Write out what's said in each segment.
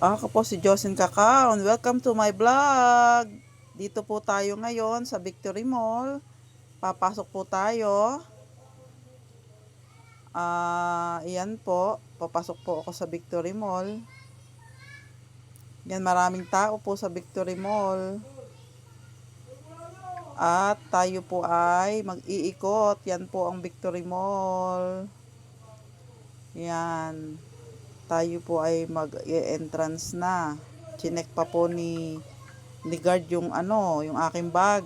Ako po si Jocelyn Cacao. Welcome to my vlog. Dito po tayo ngayon sa Victory Mall. Papasok po tayo. Iyan po. Papasok po ako sa Victory Mall. Yan, maraming tao po sa Victory Mall. At tayo po ay mag-iikot. Yan po ang Victory Mall. Yan. Tayo po ay mag-entrance na. Chinek pa po ni guard yung yung aking bag.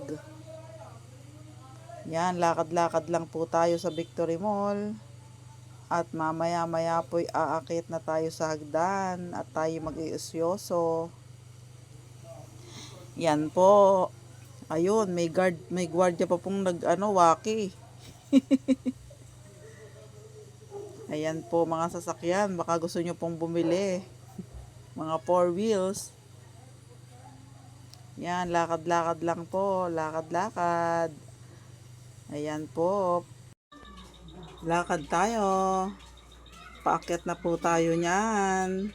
Yan, lakad-lakad lang po tayo sa Victory Mall. At mamaya-maya po'y aakit na tayo sa hagdan at tayo mag-iisyoso. Yan po. Ayun, may gwardiya pa pong waki. Ayan po mga sasakyan, baka gusto nyo pong bumili. Mga 4 wheels. Yan, lakad-lakad lang po, lakad-lakad. Ayan po. Lakad tayo. Paakyat na po tayo niyan.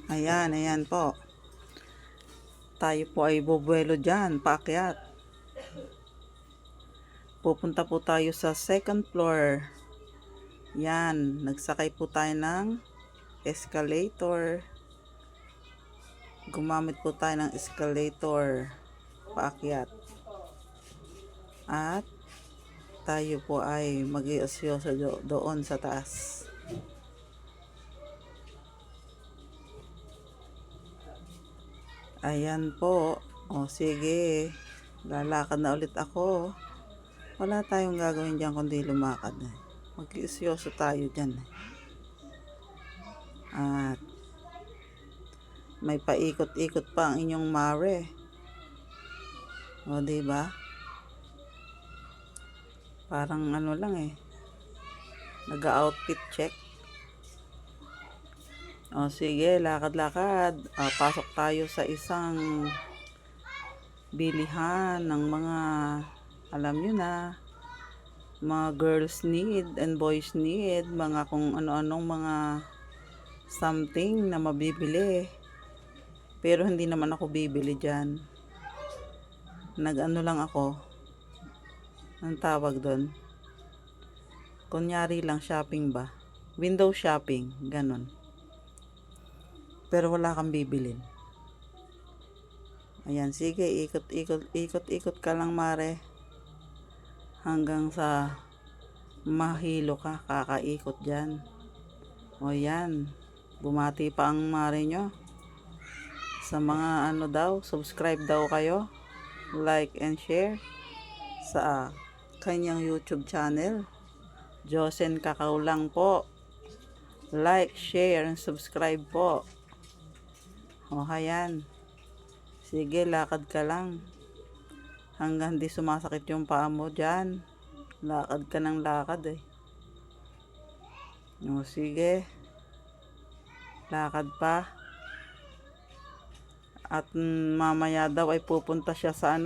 Ayan, ayan po. Tayo po ay bubuelo dyan, paakyat. Pupunta po tayo sa second floor. Yan, nagsakay po tayo ng escalator. Gumamit po tayo ng escalator paakyat. At tayo po ay mag-iosyoso doon sa taas. Ayan po. O sige, lalakad na ulit ako. Wala tayong gagawin dyan kundi lumakad. Mag-iosyoso tayo dyan. At may paikot-ikot pa ang inyong mare. O diba? Parang lang nag-outfit check. O sige, lakad-lakad. Pasok tayo sa isang bilihan ng mga, alam nyo na, mga girls need and boys need, mga kung ano-anong mga something na mabibili. Pero hindi naman ako bibili dyan. Lang ako. Ang tawag doon. Kunyari lang shopping ba? Window shopping. Ganon. Pero wala kang bibilin. Ayan, sige. Ikot-ikot ka lang, mare. Hanggang sa mahilo ka. Kakaikot dyan. O yan. Bumati pa ang mare nyo. Sa mga daw, subscribe daw kayo, like and share sa kanyang YouTube channel. Jocelyn Cacao lang po. Like, share, and subscribe po. O hayan. Sige, lakad ka lang. Hanggang di sumasakit yung paa mo dyan. Lakad ka ng lakad O sige. Lakad pa. At mamaya daw ay pupunta siya sa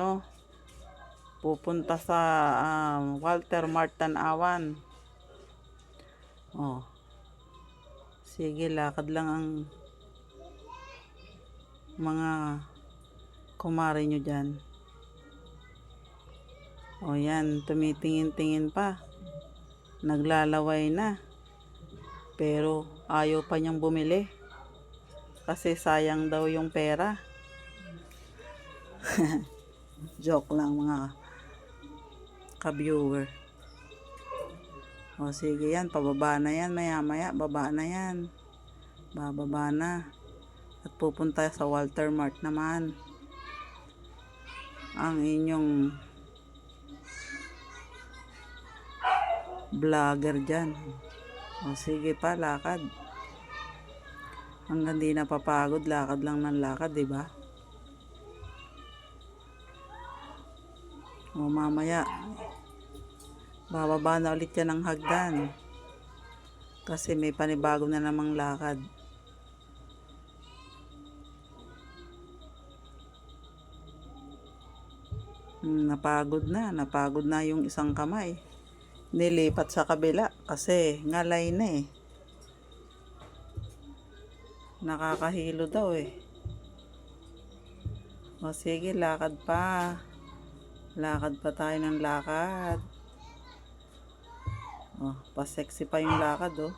pupunta sa Walter Mart Tanawan. Sige, lakad lang ang mga kumare nyo dyan. Yan, tumitingin-tingin pa. Naglalaway na. Pero ayaw pa niyang bumili. Kasi sayang daw yung pera. Joke lang mga ka-viewer. Sige yan, pababa na yan, maya-maya, baba na yan. Bababa na. At pupunta sa Walter Mart naman. Ang inyong vlogger dyan. Sige pa, lakad. Hanggang di napapagod, lakad lang ng lakad, diba? Mamaya bababa na ulit yan ng hagdan kasi may panibago na namang lakad. Napagod na yung isang kamay. nilipat sa kabila kasi ngalay na eh. Nakakahilo daw eh. O sige, lakad pa. Lakad pa tayo ng lakad. O, pa-sexy pa yung lakad oh.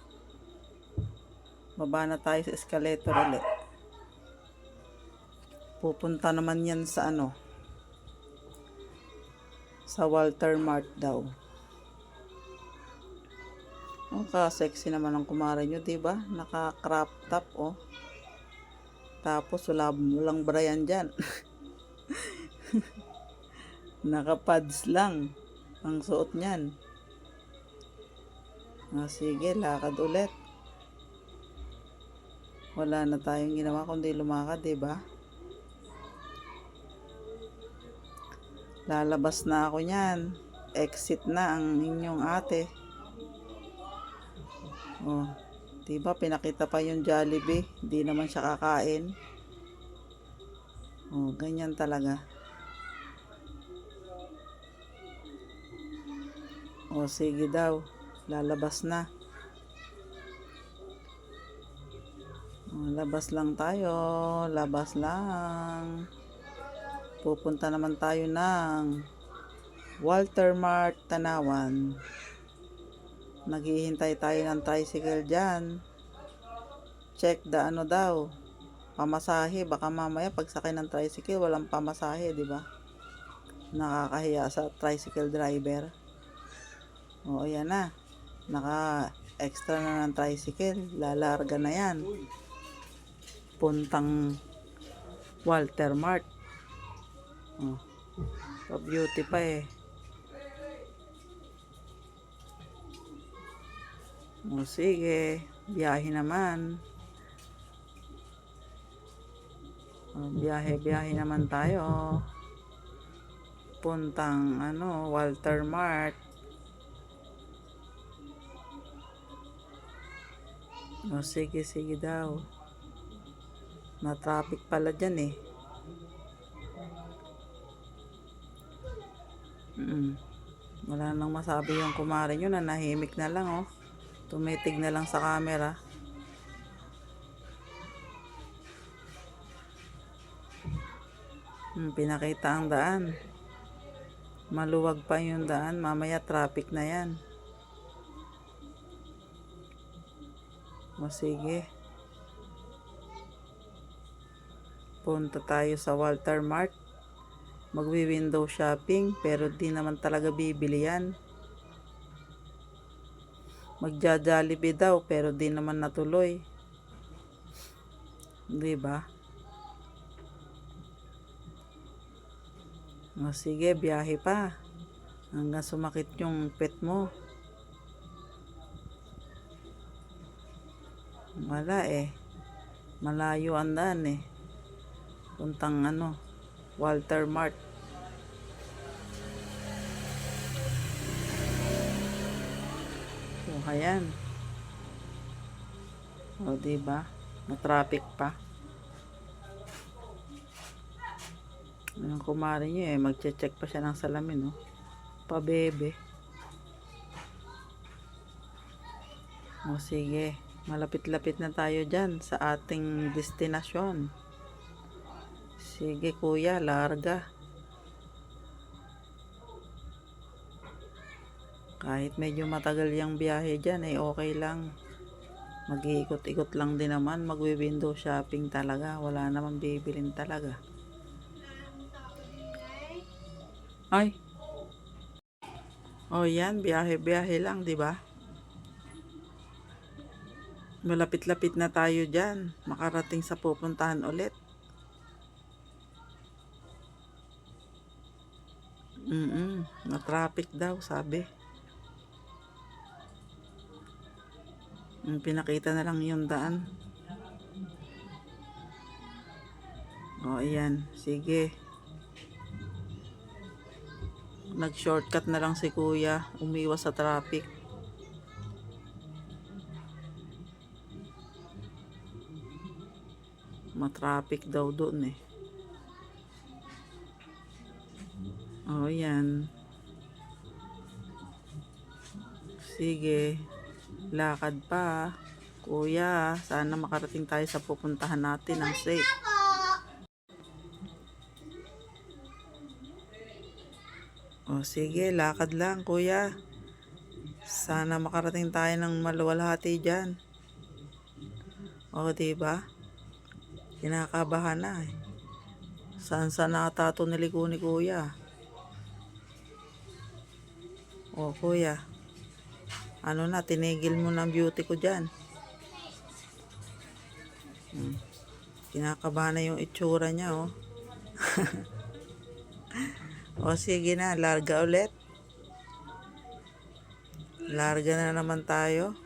Baba na tayo sa escalator ulit. Pupunta naman yan sa ano, sa Walter Mart daw. Oh, ka-sexy naman ang kumare nyo, diba? Naka-crop top, oh. Tapos, walang brayan dyan. Naka-pads lang ang suot niyan. Sige, lakad ulit. Wala na tayong ginawa kundi lumakad, diba? Lalabas na ako niyan. Exit na ang inyong ate. Oh, diba pinakita pa yung Jollibee, hindi naman siya kakain. Oh, ganyan talaga. Oh, sige daw, lalabas na. Oh, labas lang tayo, labas lang. Pupunta naman tayo ng Walter Mart, Tanawan. Naghihintay tayo ng tricycle dyan. Check the ano daw, pamasahe. Baka mamaya pagsakay ng tricycle walang pamasahe, di ba? Nakakahiya sa tricycle driver. O ayan na, naka extra na ng tricycle, lalarga na yan puntang Walter Mart. Oh, pa-beauty pa eh. O sige, biyahe naman. O, biyahe naman tayo. Puntang ano, Walter Mart. O sige, sige daw. Na-traffic pala dyan eh. Wala nang masabi yung kumare nyo, na nahimik na lang oh. Tumitig na lang sa camera. Pinakita ang daan. Maluwag pa yung daan. Mamaya traffic na yan. O sige. Punta tayo sa Walter Mart. Magwi-window shopping. Pero di naman talaga bibili yan. Magja-Jollibee daw pero di naman natuloy. Diba? O sige, biyahe pa hanggang sumakit yung pet mo. Wala eh. Malayo ang daan eh. Puntang ano, Walter Mart. O ayan. O diba? Na-traffic pa. Anong kumari nyo eh, magche-check pa siya ng salamin, oh. Pa-bebe. O sige, malapit-lapit na tayo dyan sa ating destinasyon. Sige kuya, larga. Kahit medyo matagal yung biyahe dyan, eh okay lang. Mag-iikot-ikot lang din naman, magwi-window shopping talaga. Wala naman bibilin talaga. Ay. Oh, yan, biyahe-biyahe lang, 'di ba? Malapit-lapit na tayo diyan, makarating sa pupuntahan ulit. Na-traffic daw, sabi. Pinakita na lang yung daan. O, ayan, sige. Nag-shortcut na lang si kuya, umiwas sa traffic. Ma-traffic daw doon eh. O yan. sige. Lakad pa. Kuya, sana makarating tayo sa pupuntahan natin ng safe. O sige, lakad lang kuya. Sana makarating tayo ng maluwalhati dyan. O diba? Kinakabahan na eh. Saan nakatato niliko ni kuya? O kuya, ano na, tinigil mo ng beauty ko dyan. Kinakabahan na yung itsura niya oh. O sige na, larga ulit. Larga na naman tayo.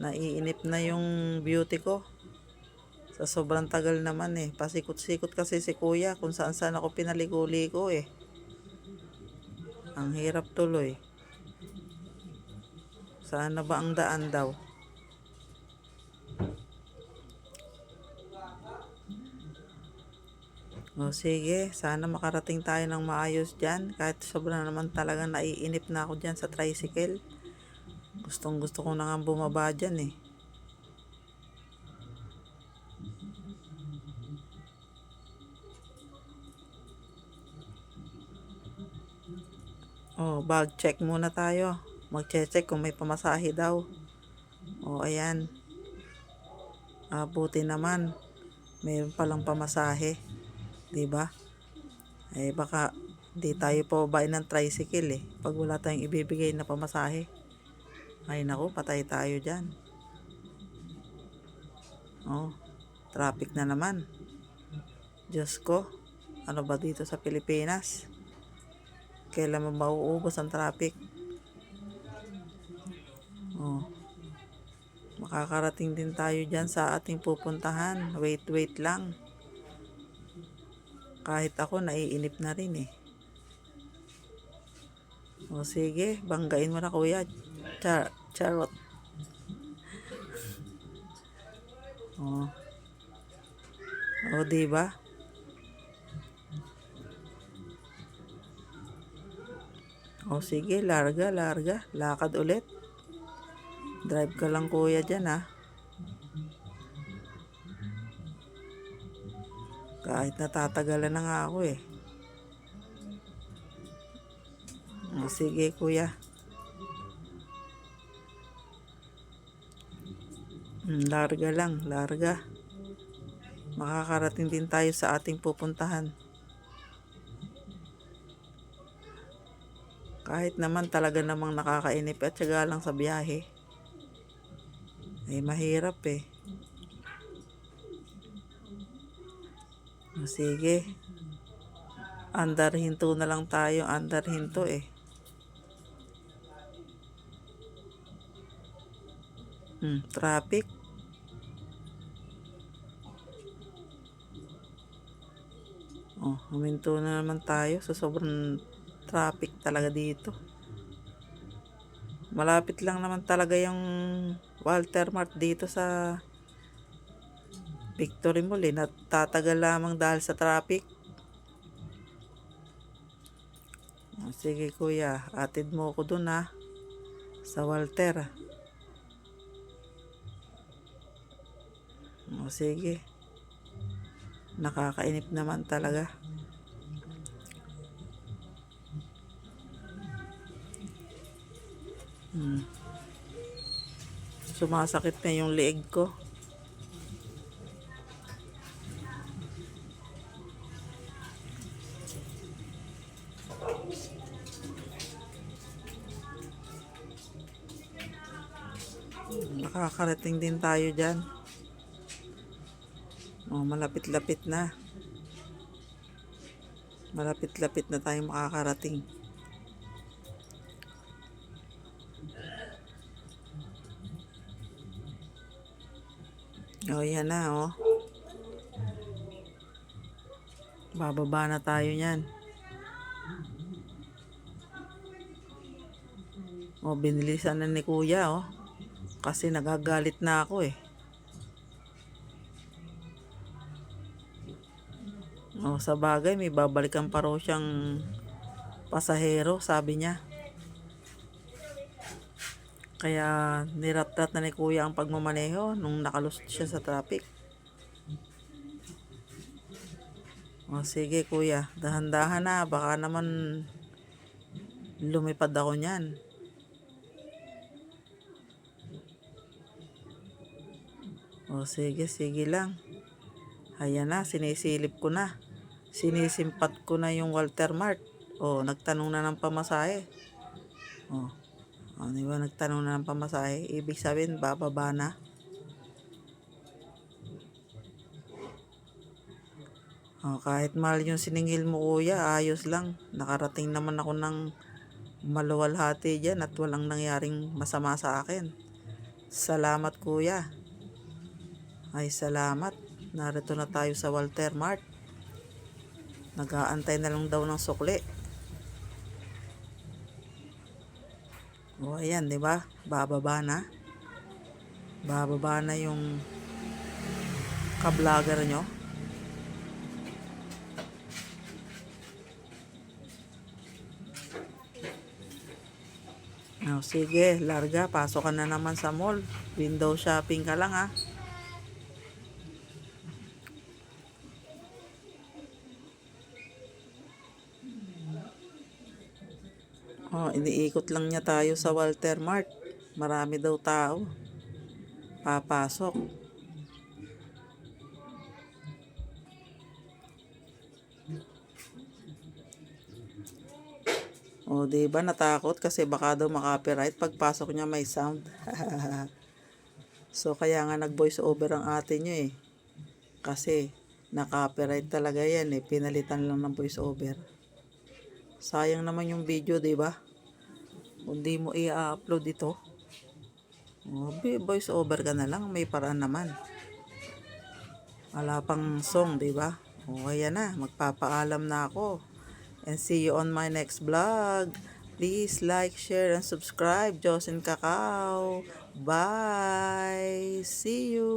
Naiinip na yung beauty ko. Sa sobrang tagal naman eh. Pasikot-sikot kasi si kuya kung saan ako pinaliko-liko eh. Ang hirap tuloy. Saan na ba ang daan daw? O sige, sana makarating tayo ng maayos dyan. Kahit sobrang naman talaga naiinip na ako dyan sa tricycle. Gustong gusto ko na nga bumaba dyan eh. O, bag check muna tayo. Mag-check kung may pamasahe daw. O, ayan. Buti naman. Mayroon palang pamasahe. Diba? Eh baka di tayo pababain ng tricycle eh. Pag wala tayong ibibigay na pamasahe. Ay naku, patay tayo dyan. Oh, traffic na naman. Diyos ko, ano ba dito sa Pilipinas? Kailan mo mauubos ang traffic? Oh, makakarating din tayo dyan sa ating pupuntahan. Wait lang. Kahit ako, naiinip na rin eh. O sige, banggain mo na kuya. Charot. O diba? O sige, larga. Lakad ulit. Drive ka lang kuya dyan ha. Kahit natatagalan na nga ako eh. O sige kuya. Larga lang. Makakarating din tayo sa ating pupuntahan. Kahit naman talaga namang nakakainip at syaga lang sa biyahe. Ay mahirap eh. O sige. Andar hinto na lang tayo. Andar hinto eh. Traffic. Huminto na naman tayo sa sobrang traffic talaga dito. Malapit lang naman talaga yung Walter Mart dito sa Victory Mall eh. Natatagal lamang dahil sa traffic. Sige kuya, atid mo ko dun ha. Sa Walter. Sige. Nakakainip naman talaga. Sumasakit na yung leeg ko. Nakakarating din tayo dyan. Malapit-lapit na. Malapit-lapit na tayong makakarating. Yan na Bababa na tayo niyan. Binilisan na ni kuya kasi nagagalit na ako eh. Sa bagay, may babalikan pa raw siyang pasahero, sabi niya. Kaya nirat-rat na ni kuya ang pagmamaneho nung nakalusot siya sa traffic. O sige kuya, dahan-dahan na, baka naman lumipad ako niyan. O sige, sige lang. Ayan na, sinisilip ko na. Sinisimpat ko na yung Walter Mart. O, nagtanong na ng pamasahe. Di ba nagtanong na ng pamasahe? Ibig sabihin, bababa na. Kahit mahal yung siningil mo kuya, ayos lang. Nakarating naman ako ng maluwalhati dyan at walang nangyaring masama sa akin. Salamat kuya. Ay salamat. Narito na tayo sa Walter Mart. Nag-aantay na lang daw ng sukli. O ayan, di ba? Bababa na. Bababa na yung ka-vlogger nyo. Sige, larga. Pasok ka na naman sa mall. Window shopping ka lang ha. Iniikot lang niya tayo sa Walter Mart. Marami daw tao. Papasok. Diba natakot kasi baka daw makapiright pagpasok niya may sound. So kaya nga nag-voice over ang ate nyo eh. Kasi na-copyright talaga yan eh. Pinalitan lang ng voice over. Sayang naman yung video, diba? Kung di mo i-upload ito. Voice over ka na lang. May paraan naman. Wala pang song, diba? Ayan na. Magpapaalam na ako. And see you on my next vlog. Please like, share, and subscribe. Josen Cacao. Bye. See you.